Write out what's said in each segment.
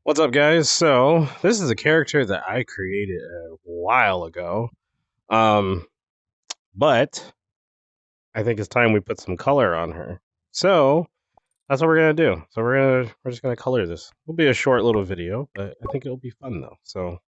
What's up, guys? So this is a character that I created a while ago, um, but I think it's time we put some color on her. So that's what we're gonna do. So we're just gonna color this. It'll be a short little video, but I think it'll be fun though. So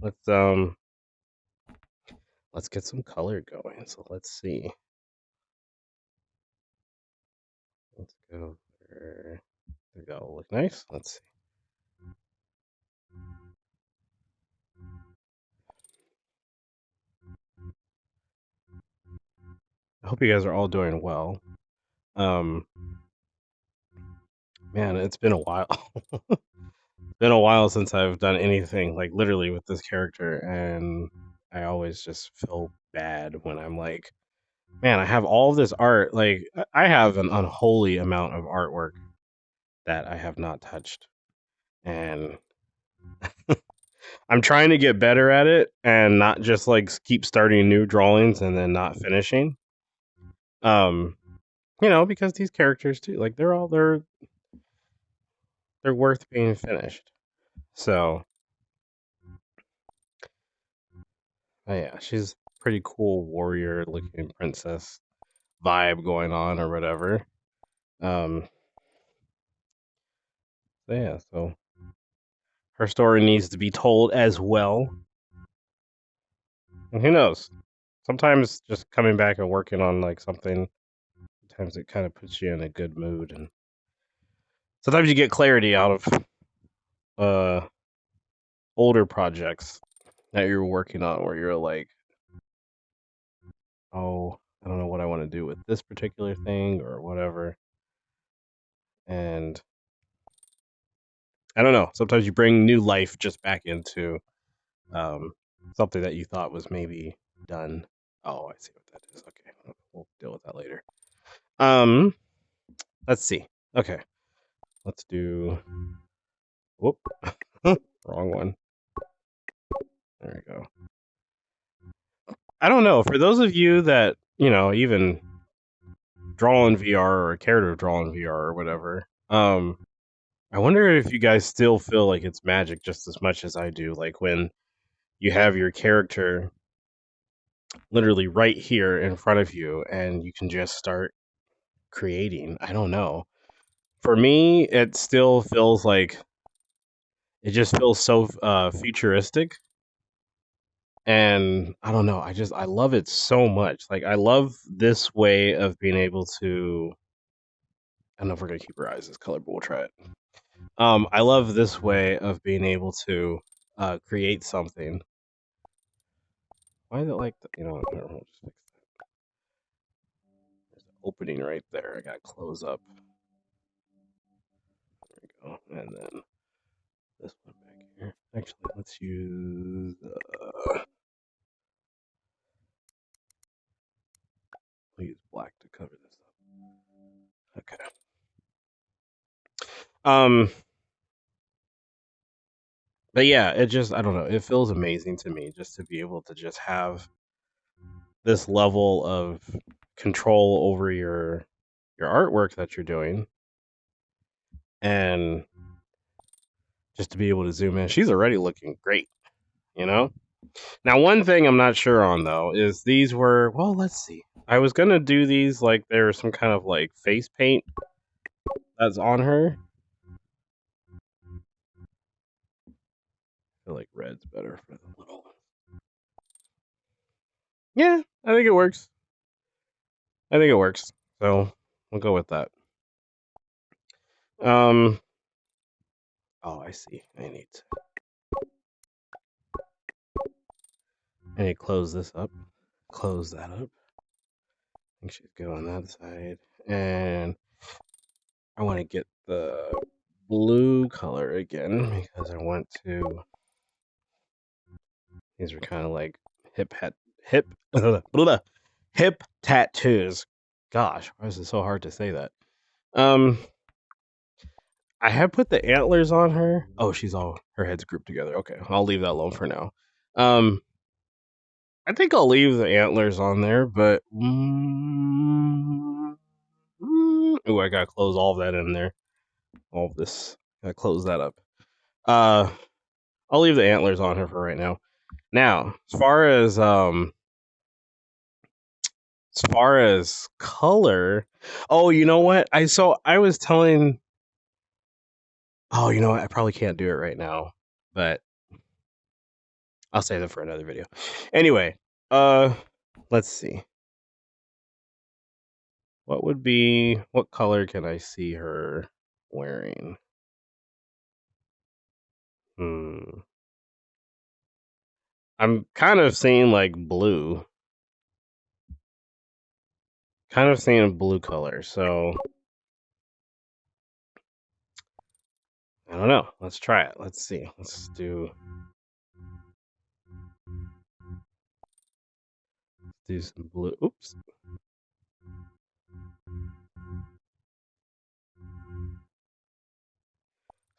let's um let's get some color going. So let's see. Let's go. There we go. Look nice. Let's see. I hope you guys are all doing well. Um, man, it's been a while. Been a while since I've done anything like literally with this character, and I always just feel bad when I'm like, man, I have all this art. Like, I have an unholy amount of artwork that I have not touched, and I'm trying to get better at it and not just like keep starting new drawings and then not finishing. Um, because these characters too, like they're worth being finished. So, yeah, she's pretty cool warrior looking princess vibe going on or whatever. Um, so her story needs to be told as well. And who knows? Sometimes just coming back and working on like something, sometimes it kind of puts you in a good mood, and sometimes you get clarity out of uh older projects that you're working on where you're like, oh, I don't know what I want to do with this particular thing or whatever. And I don't know. Sometimes you bring new life just back into um, something that you thought was maybe done. Oh, I see what that is. Okay, we'll deal with that later. Um, let's see. Okay, let's do. Whoop, wrong one. There we go. I don't know. For those of you that even draw in VR or care to draw in VR or whatever, I wonder if you guys still feel like it's magic just as much as I do. Like when you have your character literally right here in front of you and you can just start creating. I don't know. For me, it still feels like it just feels so futuristic, and I don't know. I love it so much. Like I love this way of being able to. I don't know if we're gonna keep our eyes this color, but we'll try it. I love this way of being able to create something. Why is it like we'll just fix that. There's an opening right there. I gotta close up. There we go, and then this one back here. Actually, let's use. We'll use black to cover this up. Okay. Um. But yeah, it just I don't know. It feels amazing to me just to be able to just have this level of control over your artwork that you're doing, and just to be able to zoom in. She's already looking great, you know. Now, one thing I'm not sure on though is these were well. Let's see. I was gonna do these like there's some kind of like face paint that's on her. I feel like red's better for the little. Yeah, I think it works. I think it works. So we'll go with that. Um. Oh, I see. I need to close this up. Close that up. I think she's good on that side. And I want to get the blue color again because I want to. These are kind of like hip hip tattoos. Gosh, why is it so hard to say that? Um, I have put the antlers on her. Oh, her head's grouped together. Okay, I'll leave that alone for now. Um, I think I'll leave the antlers on there, but oh, I gotta close all of that in there. All of this, gotta close that up. Uh, I'll leave the antlers on her for right now. Now, as far as color, oh, you know what? I was telling. Oh, you know what? I probably can't do it right now, but I'll save it for another video. Anyway, uh, let's see. What color can I see her wearing? Hmm. I'm kind of seeing like blue. Kind of seeing a blue color. So I don't know. Let's try it. Let's see. Let's do some blue. Oops.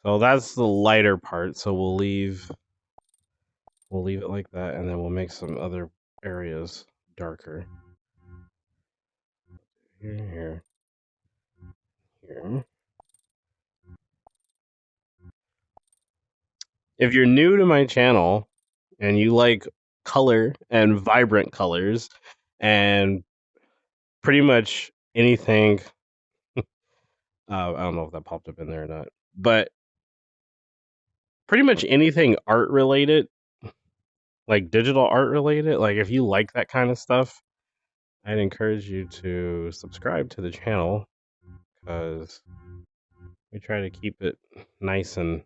So that's the lighter part. So we'll leave it like that, and then we'll make some other areas darker. Here, here. If you're new to my channel and you like color and vibrant colors and pretty much anything, I don't know if that popped up in there or not, but pretty much anything art related, like digital art related, like if you like that kind of stuff, I'd encourage you to subscribe to the channel because we try to keep it nice and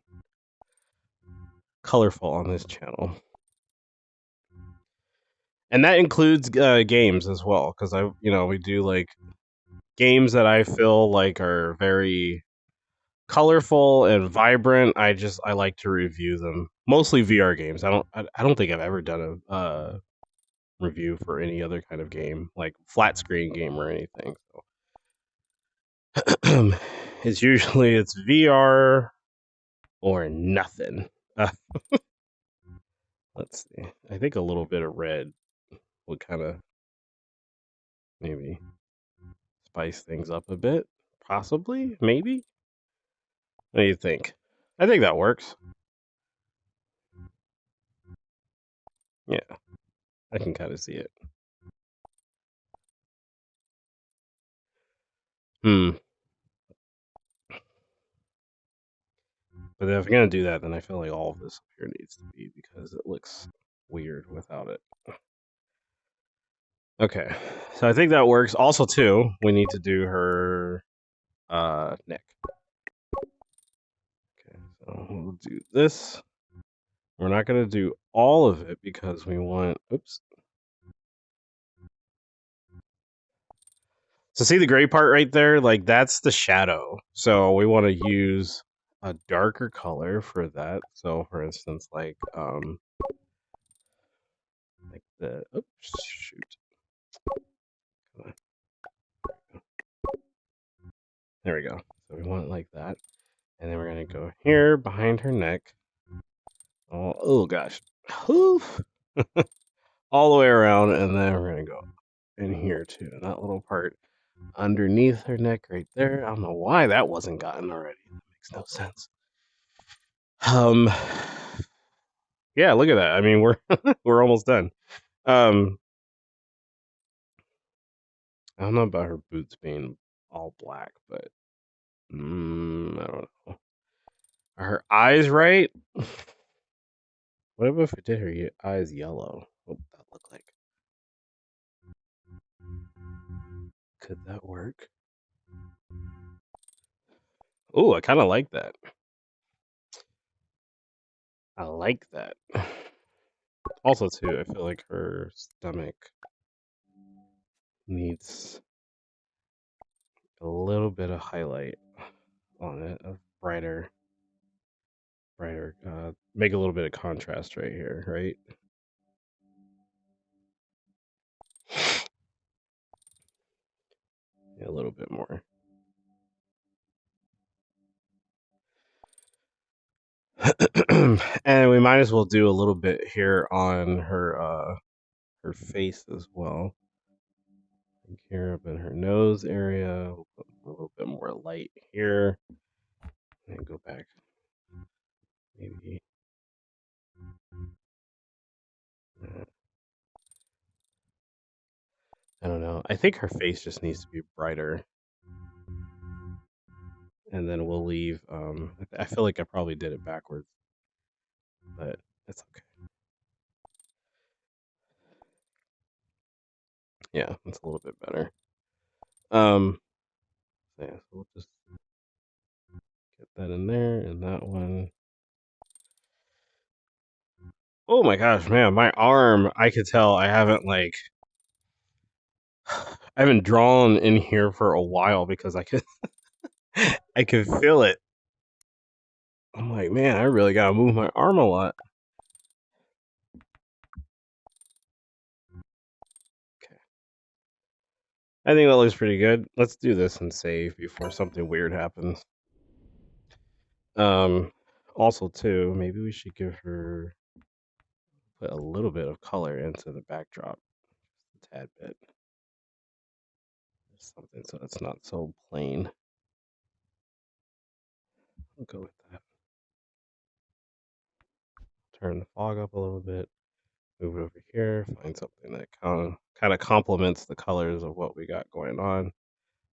colorful on this channel. And that includes games as well, because we do like games that I feel like are very colorful and vibrant. I like to review them, mostly VR games. I don't think I've ever done a review for any other kind of game, like flat screen game or anything. So it's VR or nothing. Uh, let's see. I think a little bit of red would kind of maybe spice things up a bit. Possibly, maybe. What do you think? I think that works. Yeah, I can kind of see it. Hmm. But if I'm gonna do that, then I feel like all of this up here needs to be because it looks weird without it. Okay, so I think that works. Also, too, we need to do her neck. Okay, so we'll do this. We're not gonna do all of it because we want. Oops. So see the gray part right there? Like that's the shadow. So we want to use a darker color for that. So for instance, like the oops, shoot. There we go. So we want it like that. And then we're gonna go here behind her neck. Oh gosh. Oof. All the way around, and then we're gonna go in here too. That little part underneath her neck right there. I don't know why that wasn't gotten already. That makes no sense. Um yeah, look at that. I mean we're we're almost done. Um I don't know about her boots being all black, but I don't know. Are her eyes right? What if I did her eyes yellow? What would that look like? Could that work? Oh, I kind of like that. I like that. Also, too, I feel like her stomach needs a little bit of highlight on it, a brighter. Make a little bit of contrast right here, right? Yeah, a little bit more. And we might as well do a little bit here on her face as well. Like here up in her nose area, we'll put a little bit more light here, and go back maybe. I don't know. I think her face just needs to be brighter. And then we'll leave. I feel like I probably did it backwards, but it's okay. Yeah, it's a little bit better. Yeah, so we'll just get that in there and that one. Oh my gosh, man, my arm, I could tell I haven't I haven't drawn in here for a while because I could I could feel it. I'm like, man, I really gotta move my arm a lot. Okay. I think that looks pretty good. Let's do this and save before something weird happens. Also too, maybe we should give her put a little bit of color into the backdrop. Just a tad bit. Something so it's not so plain. I'll go with that. Turn the fog up a little bit. Move it over here. Find something that kind of complements the colors of what we got going on.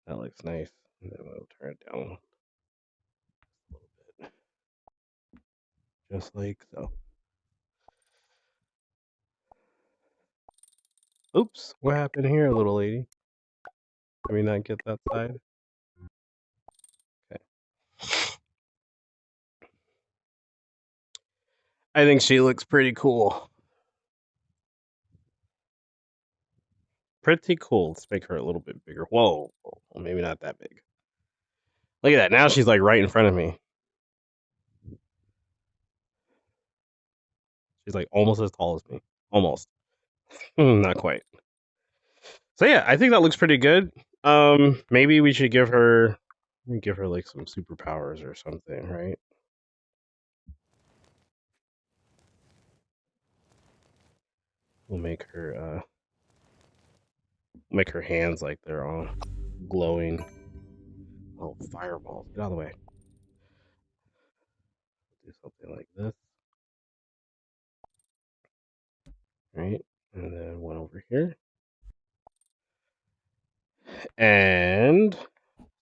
That looks nice. And then we'll turn it down a little bit, just like so. Oops, what happened here, little lady? Can we not get that side? Okay. I think she looks pretty cool. Pretty cool. Let's make her a little bit bigger. Whoa. Well, maybe not that big. Look at that. Now she's like right in front of me. She's like almost as tall as me. Almost. Not quite. So yeah, I think that looks pretty good. Maybe we should give her like some superpowers or something, right? We'll make her hands like they're all glowing. Oh, fireballs! Get out of the way. Do something like this, right? And then one over here, and to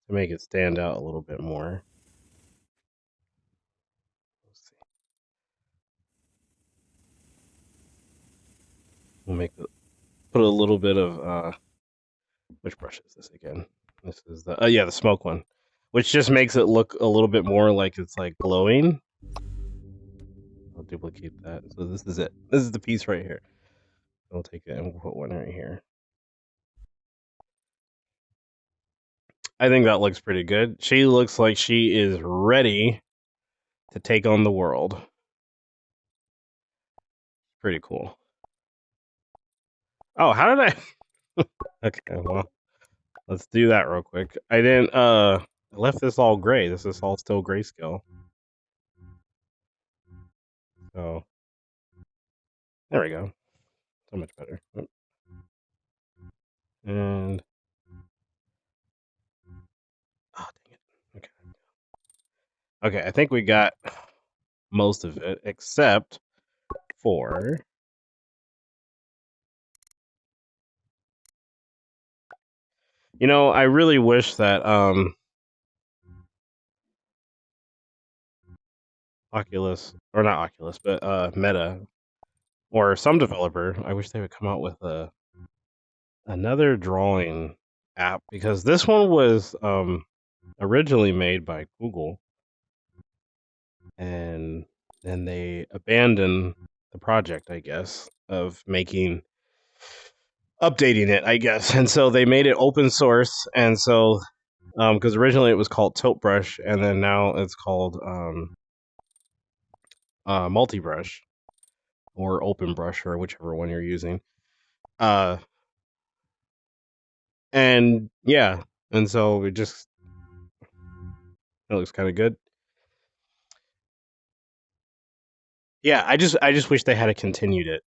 make it stand out a little bit more. Let's see. We'll put a little bit of which brush is this again? This is the yeah, the smoke one, which just makes it look a little bit more like it's like glowing. I'll duplicate that. So this is it. This is the piece right here. I'll take it and we'll put one right here. I think that looks pretty good. She looks like she is ready to take on the world. Pretty cool. Oh, how did I? Okay, well, let's do that real quick. I didn't. I left this all gray. This is all still grayscale. So there we go. So much better. And oh, dang it. Okay. Okay, I think we got most of it except for I really wish that Oculus or not Oculus, but Meta or some developer, I wish they would come out with another drawing app because this one was originally made by Google and then they abandoned the project, I guess, of updating it, I guess. And so they made it open source. And so, because originally it was called Tilt Brush, and then now it's called Multi Brush or Open Brush or whichever one you're using. And yeah, and so it looks kind of good. Yeah, I just wish they had continued it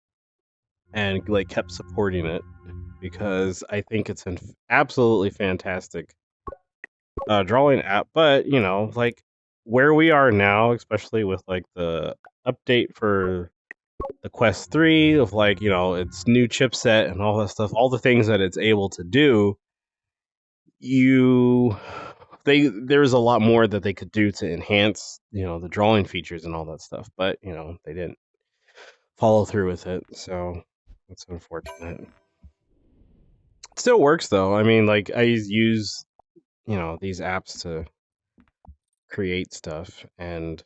and like kept supporting it because I think it's an absolutely fantastic drawing app. But like where we are now, especially with like the update for the Quest 3 of like, its new chipset and all that stuff, all the things that it's able to do, you there's a lot more that they could do to enhance, the drawing features and all that stuff, but they didn't follow through with it, so that's unfortunate. It still works though. I mean, like I use, these apps to create stuff, and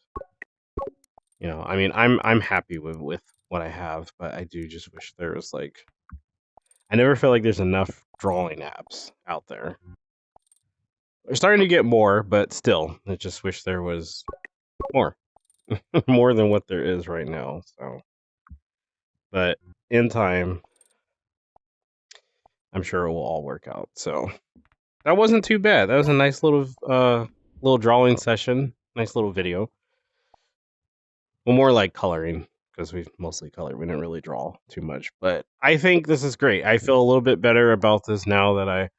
I mean, I'm happy with what I have, but I do just wish there was like, I never feel like there's enough drawing apps out there. We're starting to get more, but still, I just wish there was more, more than what there is right now. So, but in time, I'm sure it will all work out. So that wasn't too bad. That was a nice little drawing session. Nice little video. Well, more like coloring because we mostly color. We didn't really draw too much, but I think this is great. I feel a little bit better about this now that I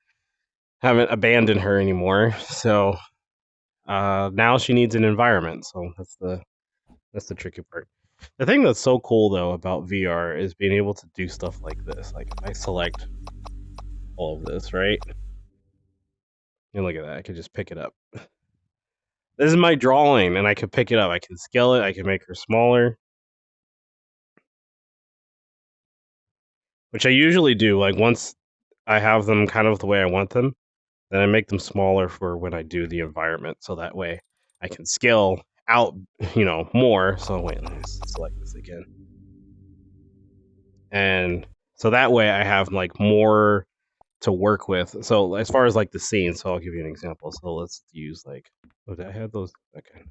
haven't abandoned her anymore. So now she needs an environment. So that's the tricky part. The thing that's so cool though about VR is being able to do stuff like this. Like if I select all of this, right? And look at that, I could just pick it up. This is my drawing, and I can pick it up. I can scale it. I can make her smaller, which I usually do. Like once I have them kind of the way I want them, then I make them smaller for when I do the environment, so that way I can scale out, more. So wait, let me select this again, and so that way I have like more to work with. So as far as like the scene, so I'll give you an example. So let's use like, oh, did I have those? Okay.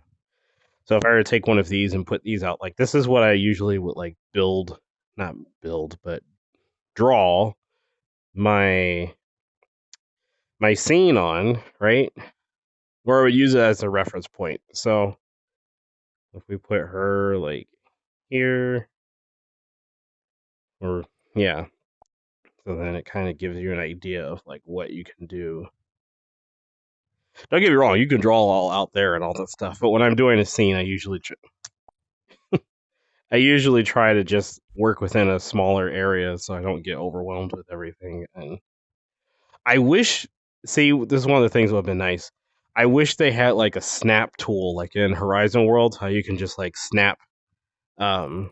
So if I were to take one of these and put these out, like this is what I usually would like not build, but draw my scene on, right? Or I would use it as a reference point. So if we put her like here, or yeah, so then it kind of gives you an idea of like what you can do. Don't get me wrong, you can draw all out there and all that stuff, but when I'm doing a scene, I usually try to just work within a smaller area so I don't get overwhelmed with everything. And I wish, see, this is one of the things that would have been nice. I wish they had like a snap tool, like in Horizon World, how you can just like snap um,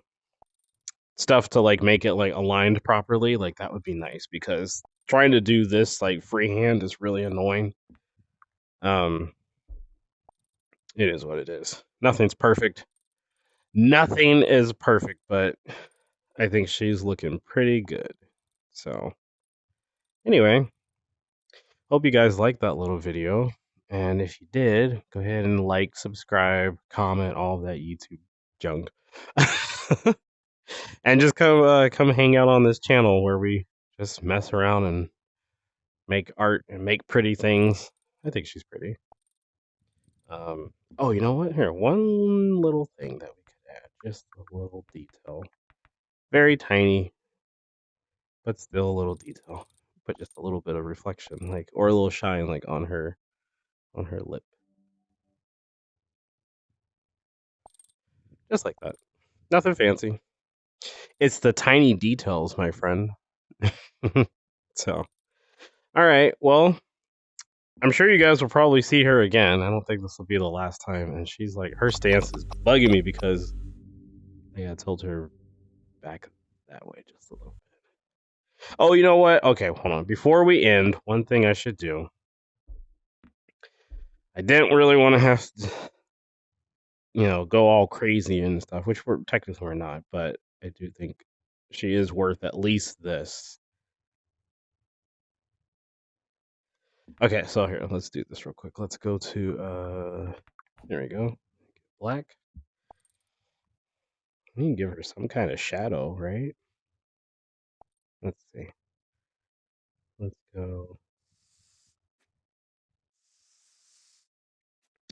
stuff to like make it like aligned properly. Like that would be nice because trying to do this like freehand is really annoying. Um, it is what it is. Nothing's perfect. Nothing is perfect, but I think she's looking pretty good. So, anyway, hope you guys liked that little video. And if you did, go ahead and like, subscribe, comment, all of that YouTube junk. And just come hang out on this channel where we just mess around and make art and make pretty things. I think she's pretty. Oh, you know what? Here, one little thing that we could add, just a little detail. Very tiny, but still a little detail. Put just a little bit of reflection, like, or a little shine, like on her lip, just like that. Nothing fancy. It's the tiny details, my friend. So, all right. Well, I'm sure you guys will probably see her again. I don't think this will be the last time. And she's like, her stance is bugging me because I gotta tilt her back that way just a little bit. Oh, you know what? Okay, hold on. Before we end, one thing I should do. I didn't really want to have to, go all crazy and stuff, which we're technically we're not, but I do think she is worth at least this. Okay, so here, let's do this real quick. Let's go to there we go. Black. We can give her some kind of shadow, right? Let's see. Let's go.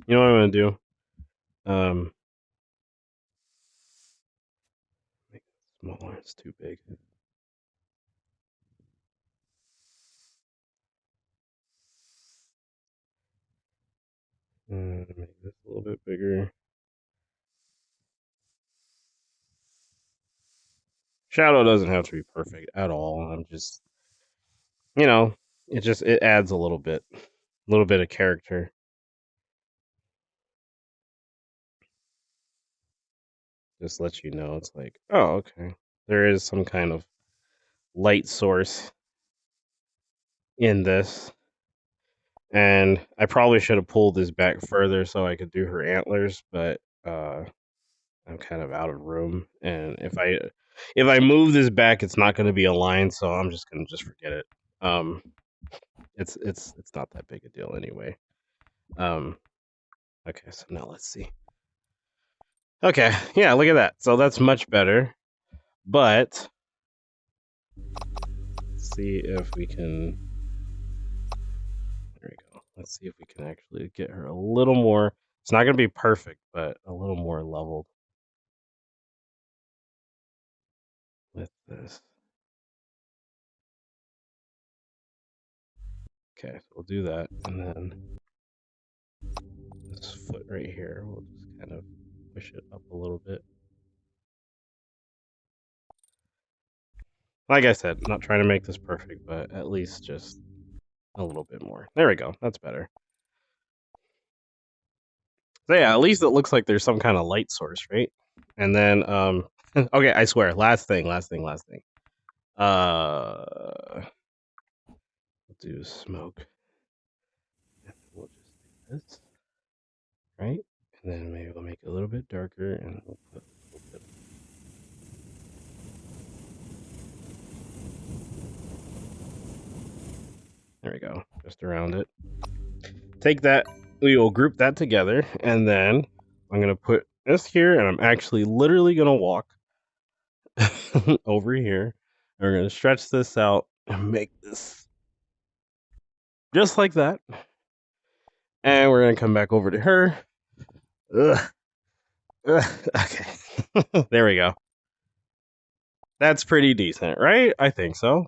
You know what I'm gonna do? Make it smaller. It's too big. Make this a little bit bigger. Shadow doesn't have to be perfect at all. I'm just, you know, it adds a little bit of character. Just lets you know it's like, oh, okay, there is some kind of light source in this. And I probably should have pulled this back further so I could do her antlers, but I'm kind of out of room. And if I move this back, it's not going to be aligned, so I'm just going to just forget it. It's not that big a deal anyway. Okay, so now let's see. Okay, yeah, look at that. So that's much better. But let's see if we can. There we go. Let's see if we can actually get her a little more. It's not going to be perfect, but a little more leveled with this. Okay, so we'll do that, and then this foot right here, we'll just kind of push it up a little bit. Like I said, not trying to make this perfect, but at least just a little bit more. There we go. That's better. So yeah, at least it looks like there's some kind of light source, right? And then, okay, I swear, last thing. We'll do smoke. We'll just do this, right? And then maybe we'll make it a little bit darker, and we'll put a little bit. There we go, just around it. Take that, we will group that together, and then I'm gonna put this here, and I'm actually literally gonna walk over here. And we're gonna stretch this out and make this just like that. And we're gonna come back over to her. Ugh. Okay, there we go. That's pretty decent, right? I think so.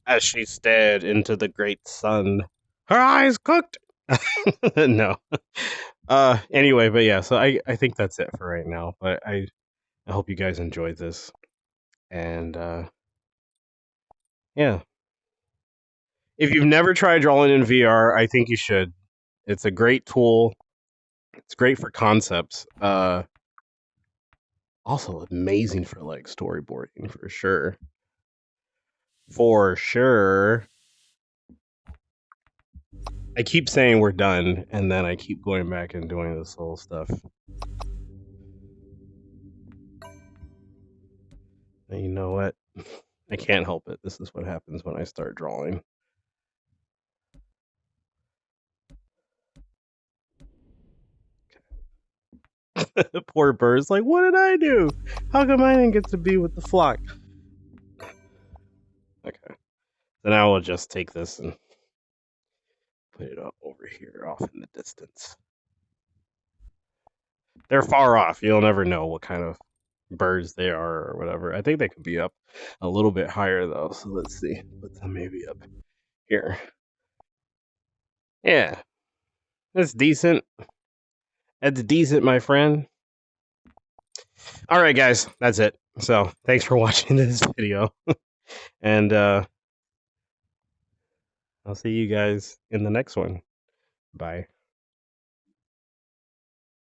As she stared into the great sun, her eyes cooked. No. Anyway, but yeah, so I think that's it for right now. But I hope you guys enjoyed this. And yeah. If you've never tried drawing in VR, I think you should. It's a great tool. It's great for concepts. Also amazing for like storyboarding for sure. For sure. I keep saying we're done, and then I keep going back and doing this whole stuff. And you know what? I can't help it. This is what happens when I start drawing. The poor bird's like, what did I do? How come I didn't get to be with the flock? Okay. So now we'll just take this and put it up over here off in the distance. They're far off. You'll never know what kind of birds they are or whatever. I think they could be up a little bit higher though. So let's see. Put them maybe up here. Yeah. That's decent. That's decent, my friend. All right, guys. That's it. So thanks for watching this video. And I'll see you guys in the next one. Bye.